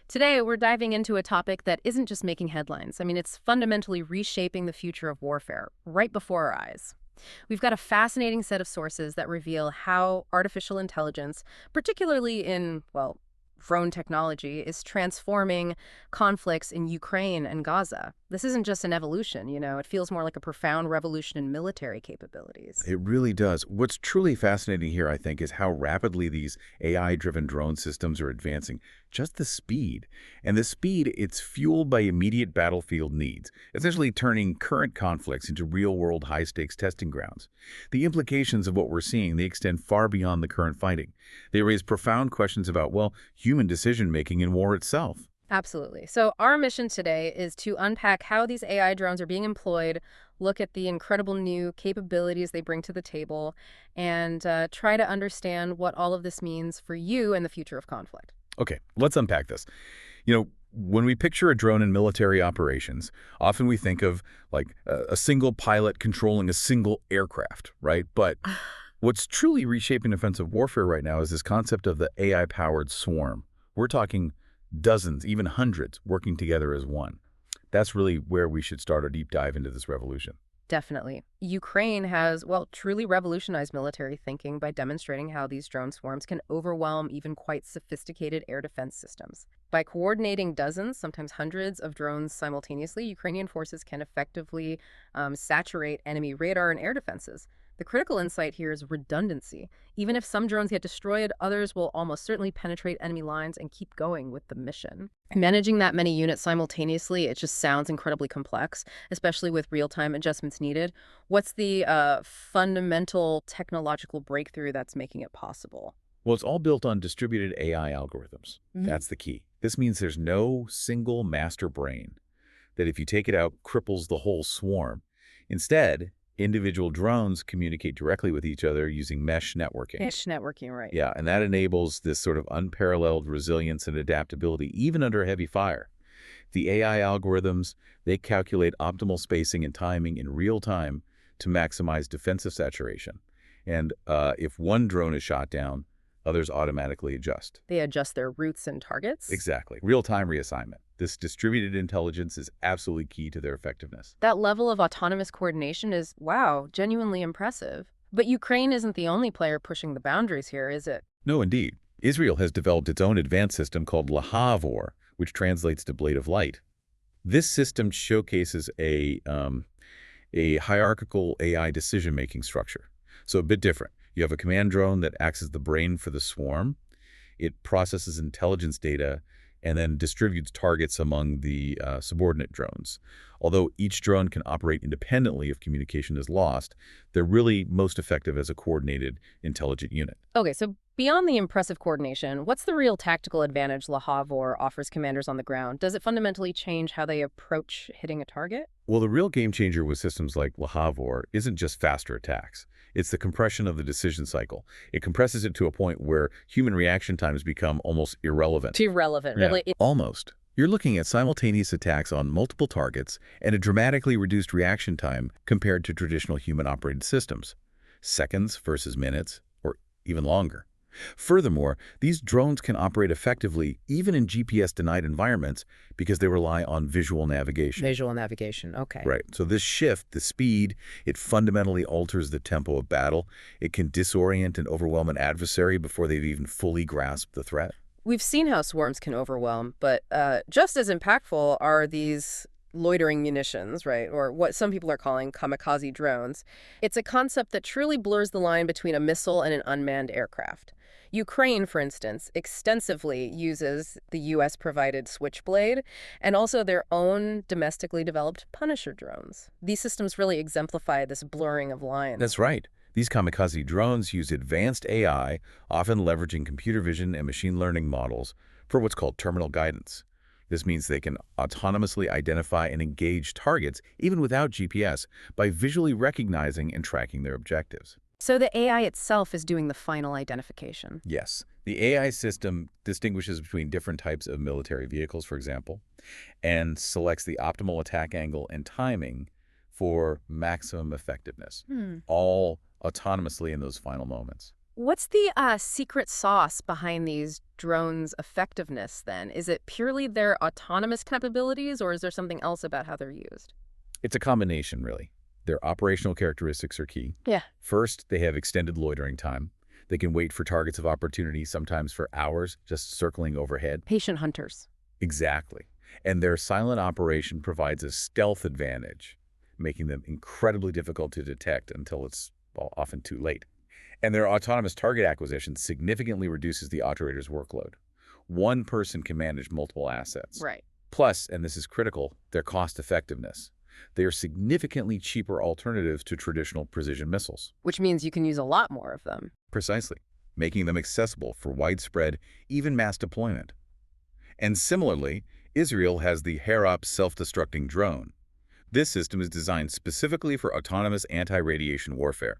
Today, we're diving into a topic that isn't just making headlines. I mean, it's fundamentally reshaping the future of warfare right before our eyes. We've got a fascinating set of sources that reveal how artificial intelligence, particularly in, well, drone technology, is transforming conflicts in Ukraine and Gaza. This isn't just an evolution, it feels more like a profound revolution in military capabilities. It really does. What's truly fascinating here, I think, is how rapidly these AI-driven drone systems are advancing. Just the speed. And the speed, it's fueled by immediate battlefield needs, essentially turning current conflicts into real-world high-stakes testing grounds. The implications of what we're seeing, they extend far beyond the current fighting. They raise profound questions about, well, human decision-making in war itself. Absolutely. So our mission today is to unpack how these AI drones are being employed, look at the incredible new capabilities they bring to the table, and try to understand what all of this means for you and the future of conflict. Okay, let's unpack this. When we picture a drone in military operations, often we think of like a single pilot controlling a single aircraft, right? But what's truly reshaping offensive warfare right now is this concept of the AI-powered swarm. We're talking dozens, even hundreds, working together as one. That's really where we should start our deep dive into this revolution. Definitely. Ukraine has, well, truly revolutionized military thinking by demonstrating how these drone swarms can overwhelm even quite sophisticated air defense systems. By coordinating dozens, sometimes hundreds of drones simultaneously, Ukrainian forces can effectively saturate enemy radar and air defenses. The critical insight here is redundancy. Even if some drones get destroyed, others will almost certainly penetrate enemy lines and keep going with the mission. Managing that many units simultaneously, it just sounds incredibly complex, especially with real-time adjustments needed. What's the fundamental technological breakthrough that's making it possible? Well, it's all built on distributed AI algorithms. That's the key. This means there's no single master brain that if you take it out, cripples the whole swarm. Instead, individual drones communicate directly with each other using mesh networking. Mesh networking, right. Yeah, and that enables this sort of unparalleled resilience and adaptability, even under heavy fire. The AI algorithms, they calculate optimal spacing and timing in real time to maximize defensive saturation. And if one drone is shot down, others automatically adjust. They adjust their routes and targets? Exactly. Real-time reassignment. This distributed intelligence is absolutely key to their effectiveness. That level of autonomous coordination is, wow, genuinely impressive. But Ukraine isn't the only player pushing the boundaries here, is it? No, indeed. Israel has developed its own advanced system called Lahavor, which translates to blade of light. This system showcases a hierarchical AI decision-making structure. So a bit different. You have a command drone that acts as the brain for the swarm. It processes intelligence data and then distributes targets among the subordinate drones. Although each drone can operate independently if communication is lost, they're really most effective as a coordinated, intelligent unit. Okay, so beyond the impressive coordination, what's the real tactical advantage Le Havre offers commanders on the ground? Does it fundamentally change how they approach hitting a target? Well, the real game changer with systems like Le Havre isn't just faster attacks. It's the compression of the decision cycle. It compresses it to a point where human reaction times become almost irrelevant. Irrelevant, Yeah, really. almost. You're looking at simultaneous attacks on multiple targets and a dramatically reduced reaction time compared to traditional human-operated systems. Seconds versus minutes, or even longer. Furthermore, these drones can operate effectively even in GPS-denied environments because they rely on visual navigation. Visual navigation, okay. Right. So this shift, the speed, it fundamentally alters the tempo of battle. It can disorient and overwhelm an adversary before they've even fully grasped the threat. We've seen how swarms can overwhelm, but just as impactful are these loitering munitions, right? Or what some people are calling kamikaze drones. It's a concept that truly blurs the line between a missile and an unmanned aircraft. Ukraine, for instance, extensively uses the U.S.-provided Switchblade and also their own domestically developed Punisher drones. These systems really exemplify this blurring of lines. That's right. These kamikaze drones use advanced AI, often leveraging computer vision and machine learning models for what's called terminal guidance. This means they can autonomously identify and engage targets, even without GPS, by visually recognizing and tracking their objectives. So the AI itself is doing the final identification. Yes. The AI system distinguishes between different types of military vehicles, for example, and selects the optimal attack angle and timing for maximum effectiveness, all autonomously in those final moments. What's the secret sauce behind these drones' effectiveness then? Is it purely their autonomous capabilities, or is there something else about how they're used? It's a combination, really. Their operational characteristics are key. Yeah. First, they have extended loitering time. They can wait for targets of opportunity, sometimes for hours, just circling overhead. Patient hunters. Exactly. And their silent operation provides a stealth advantage, making them incredibly difficult to detect until it's, well, often too late. And their autonomous target acquisition significantly reduces the operator's workload. One person can manage multiple assets. Right. Plus, and this is critical, their cost effectiveness. They are significantly cheaper alternatives to traditional precision missiles. Which means you can use a lot more of them. Precisely, making them accessible for widespread, even mass deployment. And similarly, Israel has the Harop self-destructing drone. This system is designed specifically for autonomous anti-radiation warfare.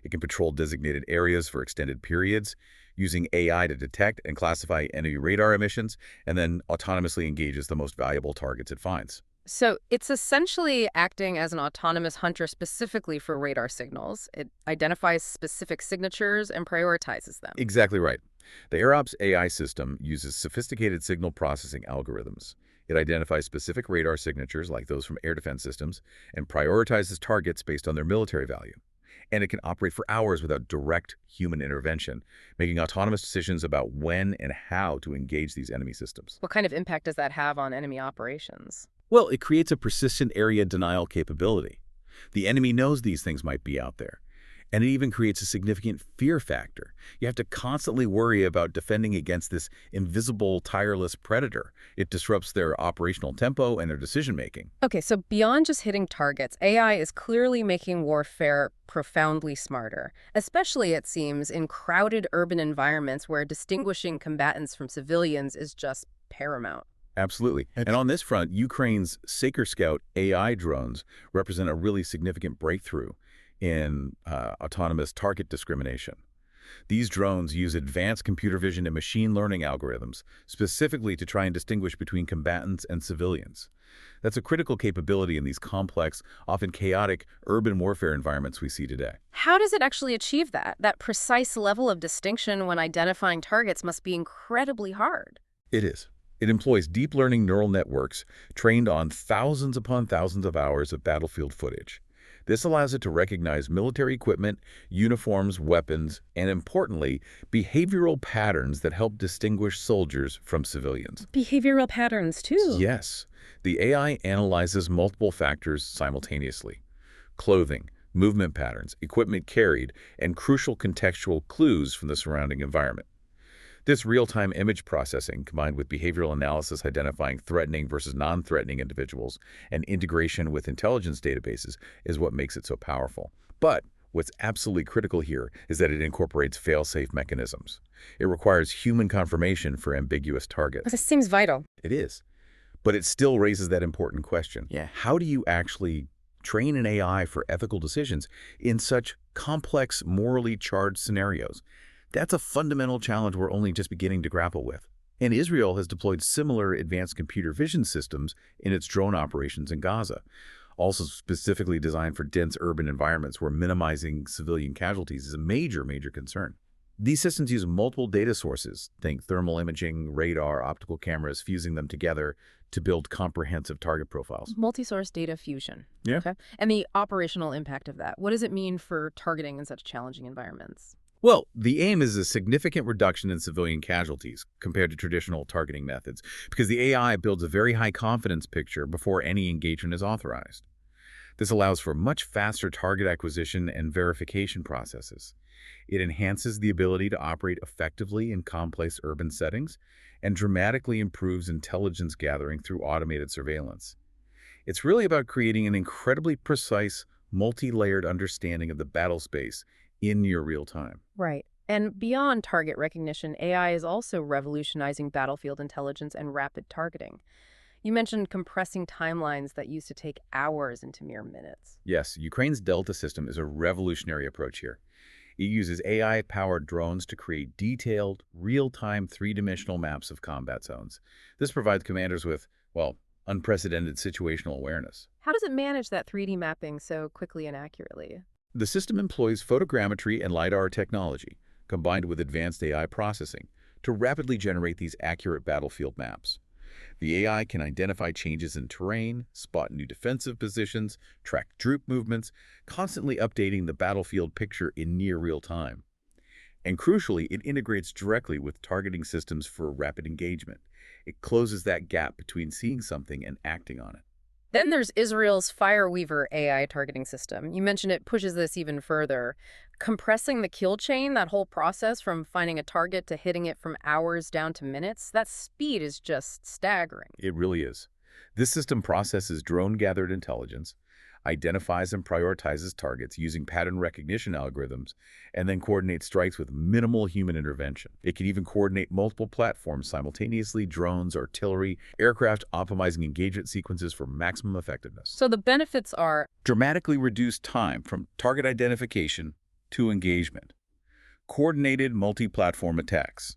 It can patrol designated areas for extended periods, using AI to detect and classify enemy radar emissions, and then autonomously engages the most valuable targets it finds. So it's essentially acting as an autonomous hunter specifically for radar signals. It identifies specific signatures and prioritizes them. Exactly right. The AirOps AI system uses sophisticated signal processing algorithms. It identifies specific radar signatures, like those from air defense systems, and prioritizes targets based on their military value. And it can operate for hours without direct human intervention, making autonomous decisions about when and how to engage these enemy systems. What kind of impact does that have on enemy operations? Well, it creates a persistent area denial capability. The enemy knows these things might be out there, and it even creates a significant fear factor. You have to constantly worry about defending against this invisible, tireless predator. It disrupts their operational tempo and their decision-making. Okay, so beyond just hitting targets, AI is clearly making warfare profoundly smarter, especially, it seems, in crowded urban environments where distinguishing combatants from civilians is just paramount. Absolutely. And on this front, Ukraine's Saker Scout AI drones represent a really significant breakthrough in autonomous target discrimination. These drones use advanced computer vision and machine learning algorithms specifically to try and distinguish between combatants and civilians. That's a critical capability in these complex, often chaotic urban warfare environments we see today. How does it actually achieve that? That precise level of distinction when identifying targets must be incredibly hard. It is. It employs deep learning neural networks trained on thousands upon thousands of hours of battlefield footage. This allows it to recognize military equipment, uniforms, weapons, and importantly, behavioral patterns that help distinguish soldiers from civilians. Behavioral patterns, too. Yes, the AI analyzes multiple factors simultaneously: clothing, movement patterns, equipment carried, and crucial contextual clues from the surrounding environment. This real-time image processing, combined with behavioral analysis identifying threatening versus non-threatening individuals and integration with intelligence databases, is what makes it so powerful. But what's absolutely critical here is that it incorporates fail-safe mechanisms. It requires human confirmation for ambiguous targets. This seems vital. It is. But it still raises that important question. Yeah. How do you actually train an AI for ethical decisions in such complex, morally charged scenarios? That's a fundamental challenge we're only just beginning to grapple with. And Israel has deployed similar advanced computer vision systems in its drone operations in Gaza, also specifically designed for dense urban environments where minimizing civilian casualties is a major, major concern. These systems use multiple data sources, think thermal imaging, radar, optical cameras, fusing them together to build comprehensive target profiles. Multi-source data fusion. Yeah. Okay. And the operational impact of that. What does it mean for targeting in such challenging environments? Well, the aim is a significant reduction in civilian casualties compared to traditional targeting methods, because the AI builds a very high confidence picture before any engagement is authorized. This allows for much faster target acquisition and verification processes. It enhances the ability to operate effectively in complex urban settings and dramatically improves intelligence gathering through automated surveillance. It's really about creating an incredibly precise, multi-layered understanding of the battle space in near real time. Right. And beyond target recognition, AI is also revolutionizing battlefield intelligence and rapid targeting. You mentioned compressing timelines that used to take hours into mere minutes. Yes, Ukraine's Delta system is a revolutionary approach here. It uses AI-powered drones to create detailed, real-time, three-dimensional maps of combat zones. This provides commanders with, well, unprecedented situational awareness. How does it manage that 3D mapping so quickly and accurately? The system employs photogrammetry and LiDAR technology, combined with advanced AI processing to rapidly generate these accurate battlefield maps. The AI can identify changes in terrain, spot new defensive positions, track troop movements, constantly updating the battlefield picture in near real time. And crucially, it integrates directly with targeting systems for rapid engagement. It closes that gap between seeing something and acting on it. Then there's Israel's Fireweaver AI targeting system. You mentioned it pushes this even further. Compressing the kill chain, that whole process from finding a target to hitting it from hours down to minutes, that speed is just staggering. It really is. This system processes drone-gathered intelligence, identifies and prioritizes targets using pattern recognition algorithms, and then coordinates strikes with minimal human intervention. It can even coordinate multiple platforms simultaneously, drones, artillery, aircraft, optimizing engagement sequences for maximum effectiveness. So the benefits are Dramatically reduced time from target identification to engagement, coordinated multi-platform attacks,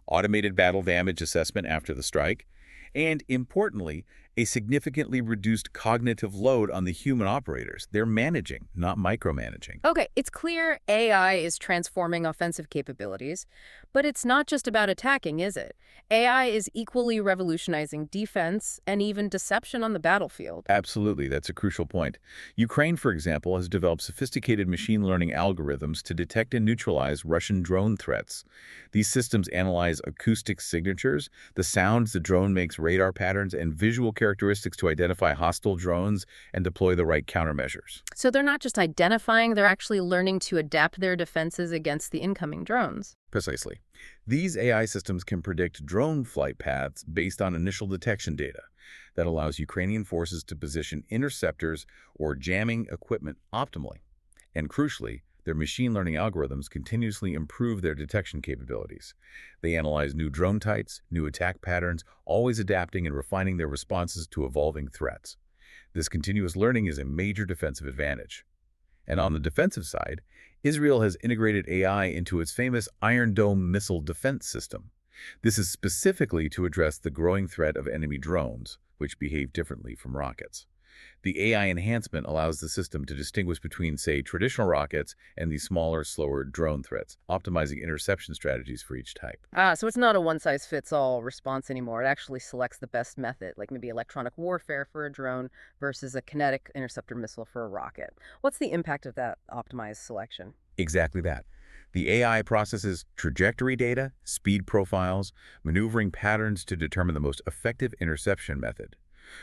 automated battle damage assessment after the strike, and, importantly, a significantly reduced cognitive load on the human operators. They're managing, not micromanaging. okay, it's clear AI is transforming offensive capabilities, but it's not just about attacking, is it? AI is equally revolutionizing defense and even deception on the battlefield. Absolutely, that's a crucial point. Ukraine, for example, has developed sophisticated machine learning algorithms to detect and neutralize Russian drone threats. These systems analyze acoustic signatures, the sounds the drone makes, radar patterns, and visual characteristics to identify hostile drones and deploy the right countermeasures. So they're not just identifying, they're actually learning to adapt their defenses against the incoming drones. Precisely. These AI systems can predict drone flight paths based on initial detection data. That allows Ukrainian forces to position interceptors or jamming equipment optimally. And crucially, their machine learning algorithms continuously improve their detection capabilities. They analyze new drone types, new attack patterns, always adapting and refining their responses to evolving threats. This continuous learning is a major defensive advantage. And on the defensive side, Israel has integrated AI into its famous Iron Dome missile defense system. This is specifically to address the growing threat of enemy drones, which behave differently from rockets. The AI enhancement allows the system to distinguish between, say, traditional rockets and these smaller, slower drone threats, optimizing interception strategies for each type. So it's not a one-size-fits-all response anymore. It actually selects the best method, like maybe electronic warfare for a drone versus a kinetic interceptor missile for a rocket. What's the impact of that optimized selection? Exactly that. The AI processes trajectory data, speed profiles, maneuvering patterns to determine the most effective interception method.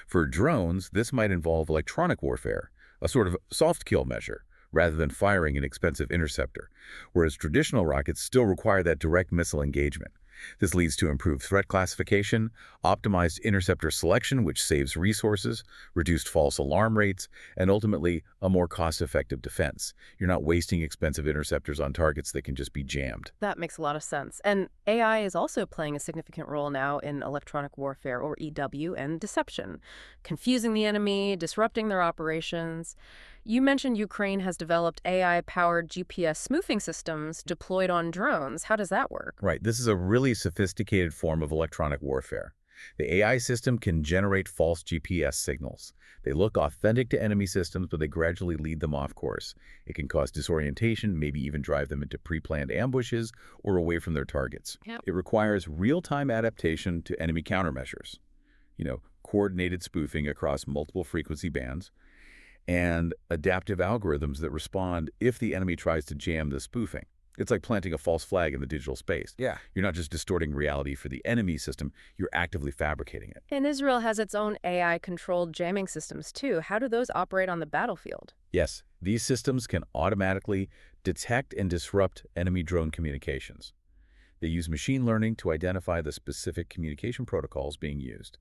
For drones, this might involve electronic warfare, a sort of soft kill measure, rather than firing an expensive interceptor, whereas traditional rockets still require that direct missile engagement. This leads to improved threat classification, optimized interceptor selection, which saves resources, reduced false alarm rates, and ultimately a more cost-effective defense. You're not wasting expensive interceptors on targets that can just be jammed. That makes a lot of sense. And AI is also playing a significant role now in electronic warfare, or EW, and deception, confusing the enemy, disrupting their operations. You mentioned Ukraine has developed AI-powered GPS spoofing systems deployed on drones. How does that work? Right, this is a really sophisticated form of electronic warfare. The AI system can generate false GPS signals. They look authentic to enemy systems, but they gradually lead them off course. It can cause disorientation, maybe even drive them into pre-planned ambushes or away from their targets. Yep. It requires real-time adaptation to enemy countermeasures. Coordinated spoofing across multiple frequency bands, and adaptive algorithms that respond if the enemy tries to jam the spoofing. It's like planting a false flag in the digital space. Yeah. You're not just distorting reality for the enemy system, you're actively fabricating it. And Israel has its own AI-controlled jamming systems, too. How do those operate on the battlefield? Yes, these systems can automatically detect and disrupt enemy drone communications. They use machine learning to identify the specific communication protocols being used.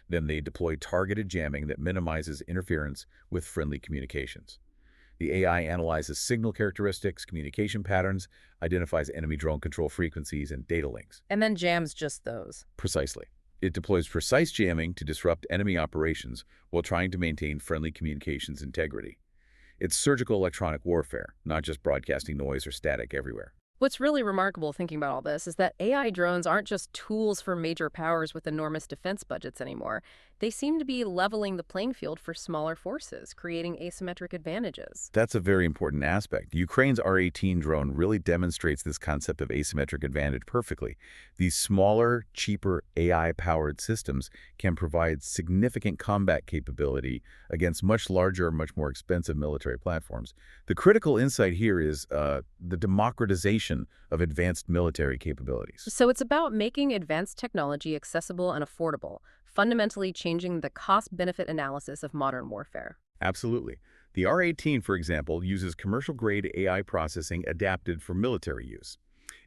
Then they deploy targeted jamming that minimizes interference with friendly communications. The AI analyzes signal characteristics, communication patterns, identifies enemy drone control frequencies, and data links. And then jams just those. Precisely. It deploys precise jamming to disrupt enemy operations while trying to maintain friendly communications integrity. It's surgical electronic warfare, not just broadcasting noise or static everywhere. What's really remarkable thinking about all this is that AI drones aren't just tools for major powers with enormous defense budgets anymore. They seem to be leveling the playing field for smaller forces, creating asymmetric advantages. That's a very important aspect. Ukraine's R-18 drone really demonstrates this concept of asymmetric advantage perfectly. These smaller, cheaper AI-powered systems can provide significant combat capability against much larger, much more expensive military platforms. The critical insight here is the democratization of advanced military capabilities. So it's about making advanced technology accessible and affordable, fundamentally changing the cost-benefit analysis of modern warfare. Absolutely. The R-18, for example, uses commercial-grade AI processing adapted for military use.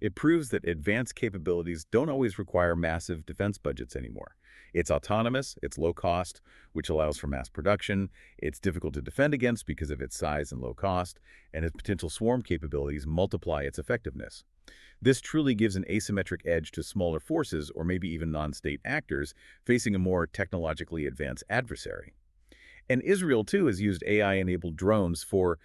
It proves that advanced capabilities don't always require massive defense budgets anymore. It's autonomous, it's low cost, which allows for mass production, it's difficult to defend against because of its size and low cost, and its potential swarm capabilities multiply its effectiveness. This truly gives an asymmetric edge to smaller forces or maybe even non-state actors facing a more technologically advanced adversary. And Israel, too, has used AI-enabled drones for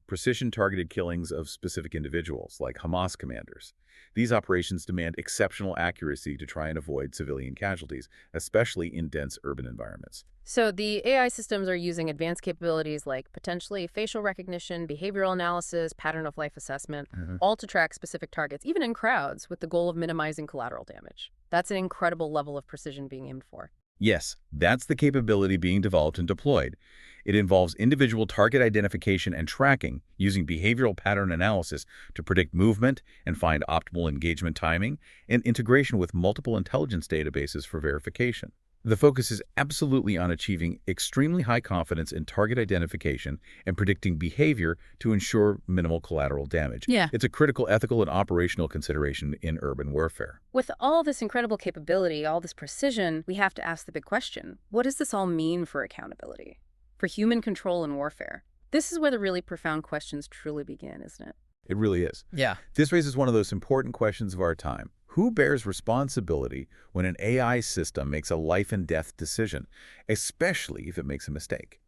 precision-targeted killings of specific individuals, like Hamas commanders. These operations demand exceptional accuracy to try and avoid civilian casualties, especially in dense urban environments. So the AI systems are using advanced capabilities like potentially facial recognition, behavioral analysis, pattern of life assessment, all to track specific targets, even in crowds, with the goal of minimizing collateral damage. That's an incredible level of precision being aimed for. Yes, that's the capability being developed and deployed. It involves individual target identification and tracking using behavioral pattern analysis to predict movement and find optimal engagement timing, and integration with multiple intelligence databases for verification. The focus is absolutely on achieving extremely high confidence in target identification and predicting behavior to ensure minimal collateral damage. Yeah. It's a critical ethical and operational consideration in urban warfare. With all this incredible capability, all this precision, we have to ask the big question: what does this all mean for accountability? For human control in warfare? This is where the really profound questions truly begin, isn't it? It really is. Yeah. This raises one of those important questions of our time. Who bears responsibility when an AI system makes a life-and-death decision, especially if it makes a mistake?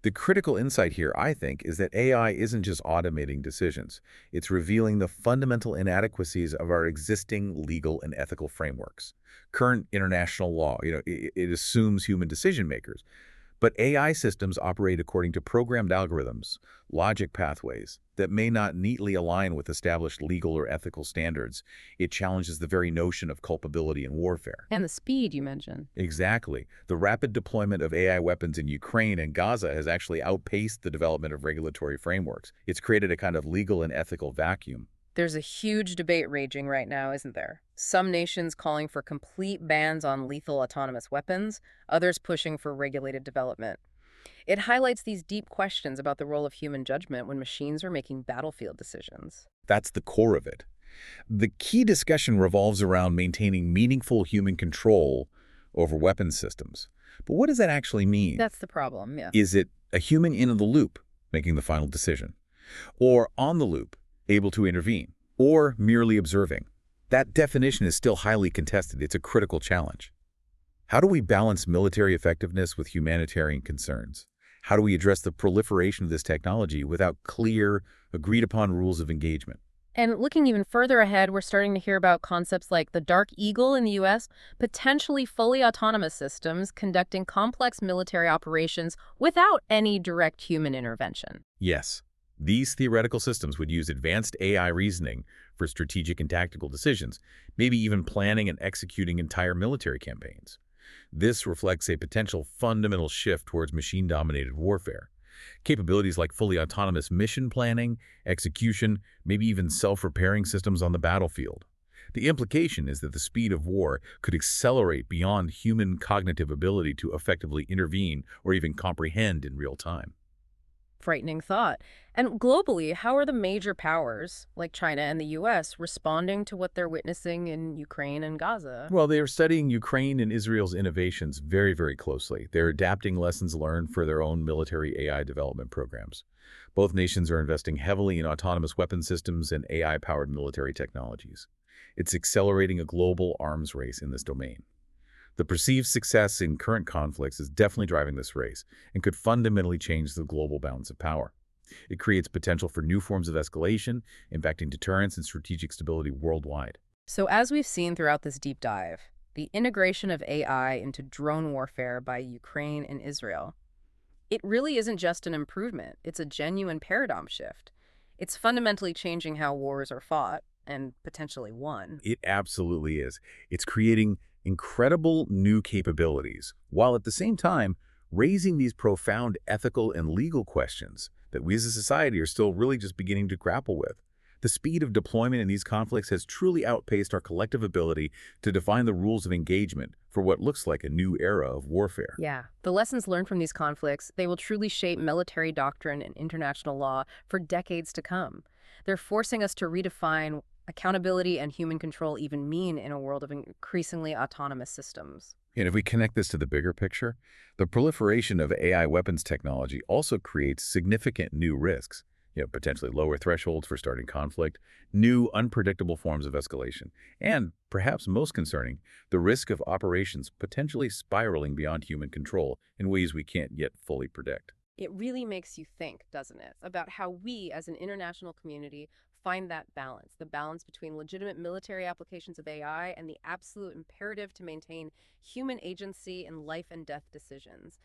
The critical insight here, I think, is that AI isn't just automating decisions. It's revealing the fundamental inadequacies of our existing legal and ethical frameworks. Current international law, it assumes human decision makers. But AI systems operate according to programmed algorithms, logic pathways, that may not neatly align with established legal or ethical standards. It challenges the very notion of culpability in warfare. And the speed you mentioned. Exactly. The rapid deployment of AI weapons in Ukraine and Gaza has actually outpaced the development of regulatory frameworks. It's created a kind of legal and ethical vacuum. There's a huge debate raging right now, isn't there? Some nations calling for complete bans on lethal autonomous weapons, others pushing for regulated development. It highlights these deep questions about the role of human judgment when machines are making battlefield decisions. That's the core of it. The key discussion revolves around maintaining meaningful human control over weapons systems. But what does that actually mean? That's the problem, yeah. Is it a human in the loop making the final decision? Or on the loop, able to intervene? Or merely observing? That definition is still highly contested. It's a critical challenge. How do we balance military effectiveness with humanitarian concerns? How do we address the proliferation of this technology without clear, agreed-upon rules of engagement? And looking even further ahead, we're starting to hear about concepts like the Dark Eagle in the U.S., potentially fully autonomous systems conducting complex military operations without any direct human intervention. Yes, these theoretical systems would use advanced AI reasoning for strategic and tactical decisions, maybe even planning and executing entire military campaigns. This reflects a potential fundamental shift towards machine-dominated warfare. Capabilities like fully autonomous mission planning, execution, maybe even self-repairing systems on the battlefield. The implication is that the speed of war could accelerate beyond human cognitive ability to effectively intervene or even comprehend in real time. Frightening thought. And globally, how are the major powers, like China and the U.S., responding to what they're witnessing in Ukraine and Gaza? Well, they are studying Ukraine and Israel's innovations very, very closely. They're adapting lessons learned for their own military AI development programs. Both nations are investing heavily in autonomous weapon systems and AI-powered military technologies. It's accelerating a global arms race in this domain. The perceived success in current conflicts is definitely driving this race and could fundamentally change the global balance of power. It creates potential for new forms of escalation, impacting deterrence and strategic stability worldwide. So, as we've seen throughout this deep dive, the integration of AI into drone warfare by Ukraine and Israel, it really isn't just an improvement, it's a genuine paradigm shift. It's fundamentally changing how wars are fought and potentially won. It absolutely is. It's creating incredible new capabilities, while at the same time raising these profound ethical and legal questions that we as a society are still really just beginning to grapple with. The speed of deployment in these conflicts has truly outpaced our collective ability to define the rules of engagement for what looks like a new era of warfare. Yeah, the lessons learned from these conflicts, they will truly shape military doctrine and international law for decades to come. They're forcing us to redefine accountability and human control even mean in a world of increasingly autonomous systems. And if we connect this to the bigger picture, the proliferation of AI weapons technology also creates significant new risks, potentially lower thresholds for starting conflict, new unpredictable forms of escalation, and, perhaps most concerning, the risk of operations potentially spiraling beyond human control in ways we can't yet fully predict. It really makes you think, doesn't it, about how we as an international community find that balance, the balance between legitimate military applications of AI and the absolute imperative to maintain human agency in life and death decisions.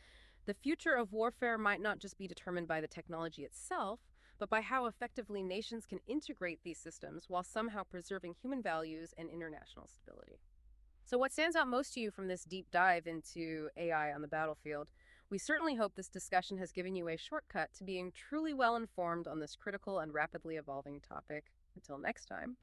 The future of warfare might not just be determined by the technology itself, but by how effectively nations can integrate these systems while somehow preserving human values and international stability. So, what stands out most to you from this deep dive into AI on the battlefield? We certainly hope this discussion has given you a shortcut to being truly well informed on this critical and rapidly evolving topic. Until next time.